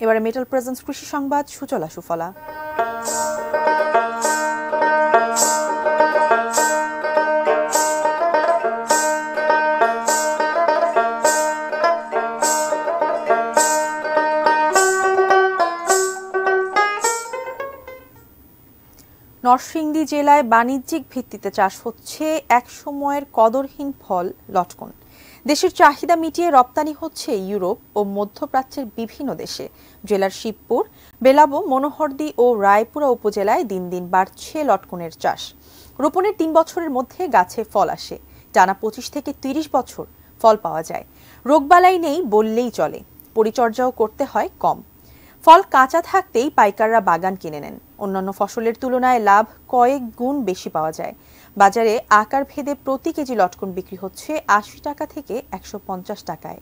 এবারে metal presence কৃষি সংবাদ, সুচলা সুফলা। নরসিংদী জেলায় বাণিজ্যিক ভিত্তিতে চাষ হচ্ছে এক সময়ের কদরহীন ফল লটকন। দেশের চাহিদা মিটিয়ে রপ্তানি হচ্ছে ইউরোপ ও মধ্যপ্রাচ্যের বিভিন্ন দেশে। জেলার শিবপুর, বেলাবো, মনোহরদী ও রায়পুরা উপজেলায় দিন দিন বাড়ছে লটকনের চাষ। রোপণের ৩ বছরের মধ্যে গাছে ফল আসে। টানা ২৫ থেকে ৩০ বছর ফল পাওয়া যায়। রোগবালাই নেই বললেই চলে, পরিচর্যাও করতে হয় কম। ফল কাঁচা থাকতেই পাইকাররা বাগান কিনে নেন। অন্যান্য ফসলের তুলনায় লাভ কয়েক গুণ বেশি পাওয়া যায়। বাজারে আকার ভেদে প্রতি কেজি লটকন বিক্রি হচ্ছে ৮০ টাকা থেকে ১৫০ টাকায়।